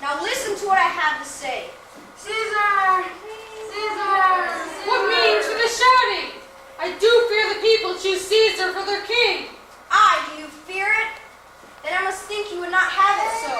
Now listen to what I have to say. Caesar! Caesar! What means for the shouting? I do fear the people choose Caesar for their king. Do you fear it? Then I must think you would not have it so.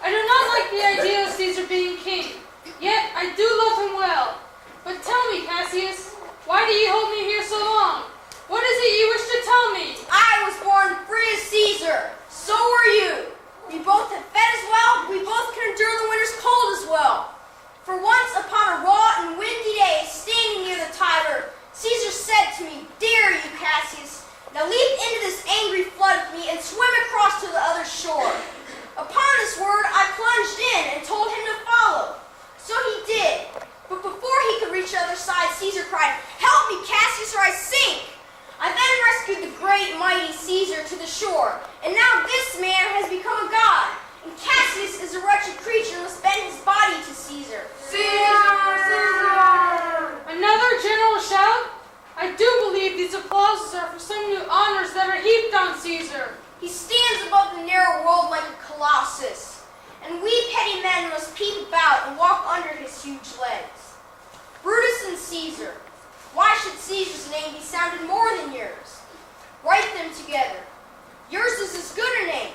I do not like the idea of Caesar being king, yet I do love him well. But tell me, Cassius, why do you hold me here so long? What is it you wish to tell me? I was born free as Caesar. So were you. We both have fed as well. We both can endure the winter's cold as well. For once upon a raw and windy day, standing near the Tiber, Caesar said to me, "Dare you, Cassius, now leap into this angry flood with me and swim across to the other shore." Upon this word, I plunged in and told him to follow. So he did. But before he could reach the other side, Caesar cried, "Help me, Cassius, or I sink!" I then rescued the great, mighty Caesar to the shore, and now this man has become a god, and Cassius is a wretched creature who must bend his body to Caesar. Caesar! Caesar! Another general shout? I do believe these applauses are for some new honors that are heaped on Caesar. He stands above the narrow world like a colossus, and we petty men must peep about and walk under his huge legs. Brutus and Caesar. Why should Caesar's name be sounded more than yours? Write them together. Yours is as good a name.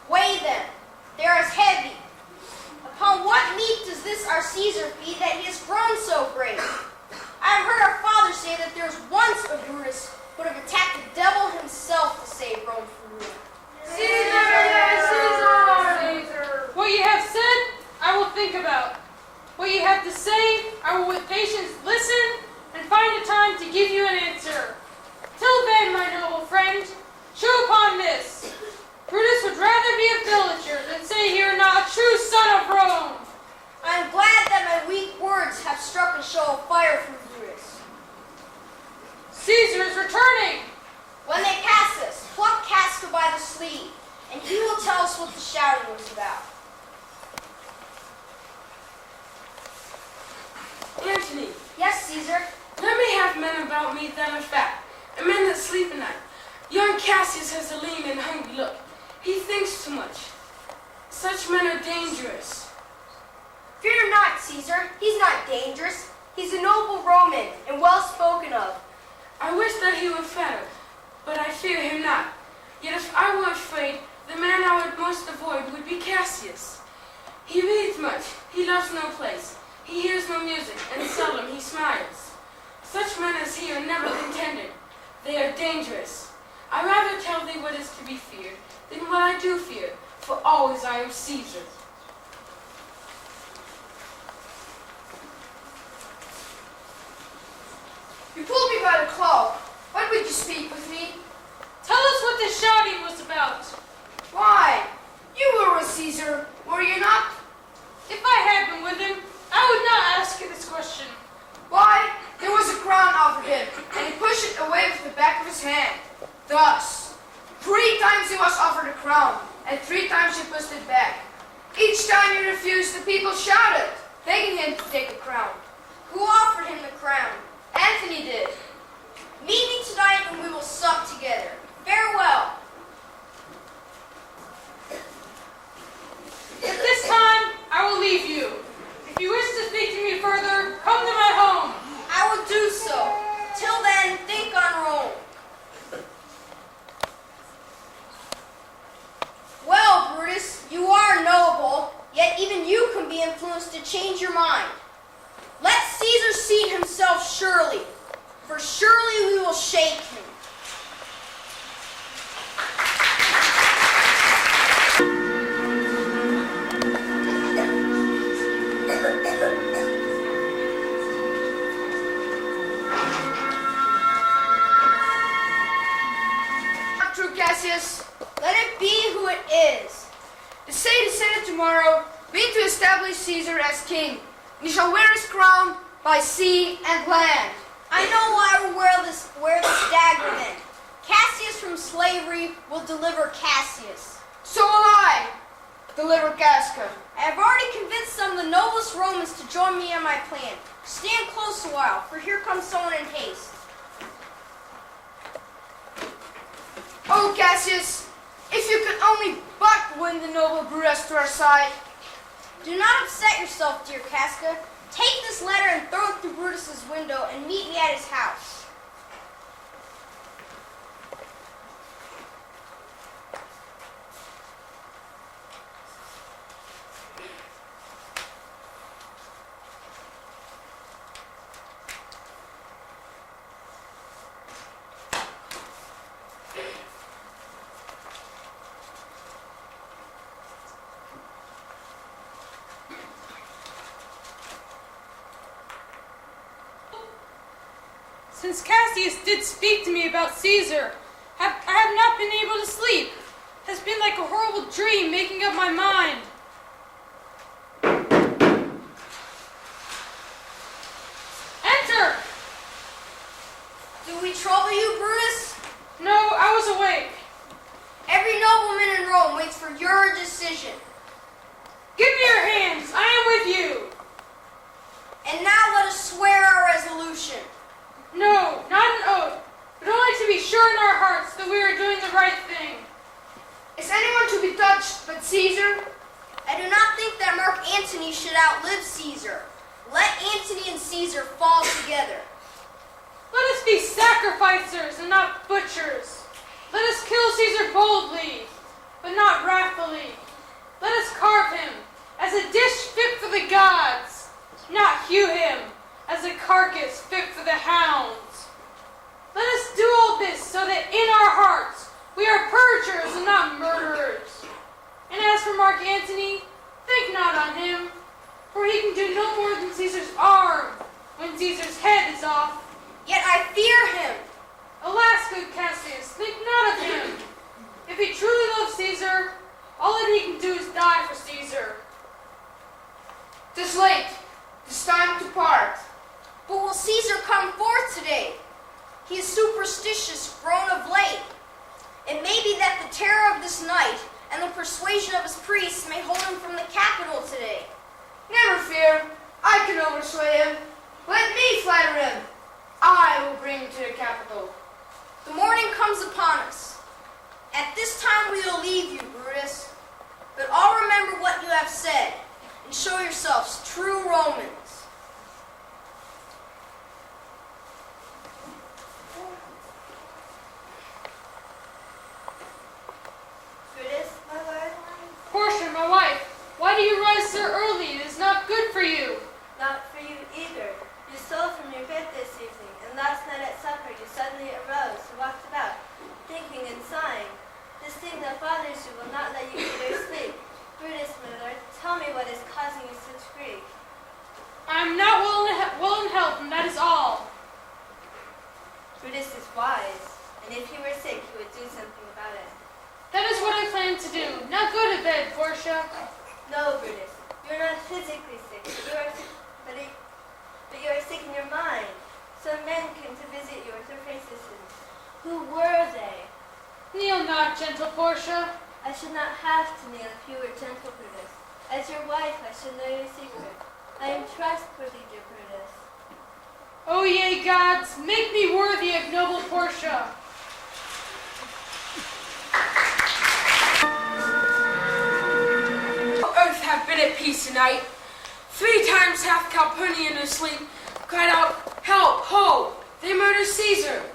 Weigh them. They are as heavy. Upon what meat does this our Caesar feed that he has grown so great? I have heard our father say that there was once a Brutus who would have attacked the devil himself to save Rome from ruin. Caesar! Caesar! What you have said, I will think about. What you have to say, I will with patience listen and find a time to give you an answer. Till then, my noble friend, chew upon this. Brutus would rather be a villager than say he were not a true son of Rome. I am glad that my weak words have struck a show of fire from Brutus. Caesar is returning. When they pass us, pluck Casca by the sleeve, and he will tell us what the shouting was about. Antony, Yes, Caesar? let me have men about me that are fat, and men that sleep at night. Young Cassius has a lean and hungry look. He thinks too much. Such men are dangerous. Fear not, Caesar. He's not dangerous. He's a noble Roman and well spoken of. I wish that he were fatter, but I fear him not. Yet if I were afraid, the man I would most avoid would be Cassius. He reads much. He loves no place. He hears no music, and seldom he smiles. Such men as he are never contented. They are dangerous. I rather tell thee what is to be feared than what I do fear, for always I am Caesar. You pulled me by the cloak. When would you speak with me? Tell us what this shouting was about. Why? You were with Caesar, were you not? If I had been with him, I would not ask you this question. Why, there was a crown offered him, and he pushed it away with the back of his hand. Thus, 3 times he was offered a crown, and 3 times he pushed it back. Each time he refused, the people shouted, begging him to take the crown. Who offered him the crown? Antony did. Meet me tonight and we will sup together. Farewell. At this time, I will leave you. If you wish to speak to me further, come to my home. I will do so. Till then, think on Rome. Well, Brutus, you are knowable, yet even you can be influenced to change your mind. Let Caesar seat himself surely, for surely we will shake him. Not true, Cassius. Let it be who it is. The Senate tomorrow meet to establish Caesar as king. He shall wear his crown by sea and land. I know I will wear this dagger then. Cassius from slavery will deliver Cassius. So will I deliver Casca. I have already convinced some of the noblest Romans to join me in my plan. Stand close a while, for here comes someone in haste. Oh, Cassius, If you could only but win the noble Brutus to our side. Do not upset yourself, dear Casca. Take this letter and throw it through Brutus's window and meet me at his house. Since Cassius did speak to me about Caesar, I have not been able to sleep. It has been like a horrible dream making up my mind. Enter! Do we trouble you, Brutus? No, I was awake. Every nobleman in Rome waits for your decision. Give me your hands. I am with you. And now let us swear our resolution. No, not an oath, but only to be sure in our hearts that we are doing the right thing. Is anyone to be touched but Caesar? I do not think that Mark Antony should outlive Caesar. Let Antony and Caesar fall together. Let us be sacrificers and not butchers. Let us kill Caesar boldly, but not wrathfully. Let us carve him as a dish fit for the gods, not hew him as a carcass fit for the hounds. Let us do all this so that in our hearts we are purgers and not murderers. And as for Mark Antony, think not on him, for he can do no more than Caesar's arm when Caesar's head is off. Yet I fear him. Alas, good Cassius, think not of him. If he truly loves Caesar, all that he can do is die for Caesar. 'Tis late. 'Tis time to part. But will Caesar come forth today? He is superstitious, grown of late. It may be that the terror of this night and the persuasion of his priests may hold him from the capital today. Never fear. I can oversway him. Let me flatter him. I will bring him to the capital. The morning comes upon us. At this time we will leave you, Brutus. But all remember what you have said, and show yourselves true Romans. Brutus, my lord? Portia, my wife, why do you rise so early? It is not good for you. Not for you either. You stole from your bed this evening, and last night at supper you suddenly arose and walked about, thinking and sighing. This thing that bothers you will not let you eat or sleep. Brutus, my lord, tell me what is causing you such grief. I am not well in health, and that is all. Brutus is wise, and if he were sick, he would do something about it. That is what I plan to do. Now go to bed, Portia. No, Brutus, you are not physically sick, but you are sick in your mind. Some men came to visit you with their faces. Who were they? Kneel not, gentle Portia. I should not have to kneel if you were gentle, Brutus. As your wife, I should know your secret. I am trustworthy, dear Brutus. O ye gods, make me worthy of noble Portia. Earth have been at peace tonight. 3 times hath Calpurnia in her sleep cried out, "Help, ho! They murder Caesar!"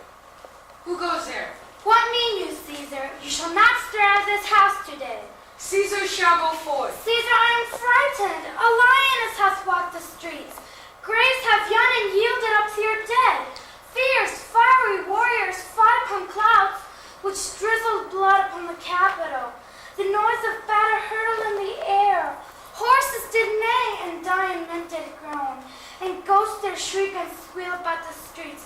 Who goes there? What mean you, Caesar? You shall not stir out of this house today. Caesar shall go forth. Caesar, I am frightened. A lioness hath walked the streets. Graves have yawned and yielded up to your dead. Fierce, fiery warriors fought upon clouds, which drizzled blood upon the Capitol. The noise of battle hurtled in the air. Horses did neigh, and dying men did groan, and ghosts did shriek and squeal about the streets.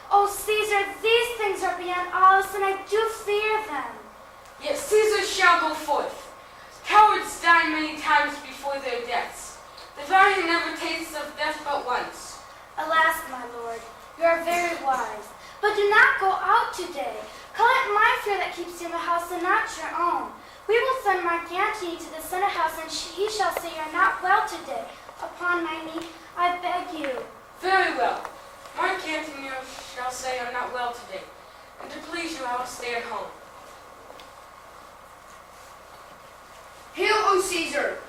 O Caesar, these things are beyond all us, and I do fear them. Yet Caesar shall go forth. Cowards die many times before their deaths. The valiant never tastes of death but once. Alas, my lord, you are very wise. But do not go out today. Call it my fear that keeps you in the house and not your own. We will send Mark Antony to the Senate house, and he shall say you are not well today. Upon my knee, I beg you. Very well. Mark Antony shall say I'm not well today, and to please you I will stay at home. O Caesar,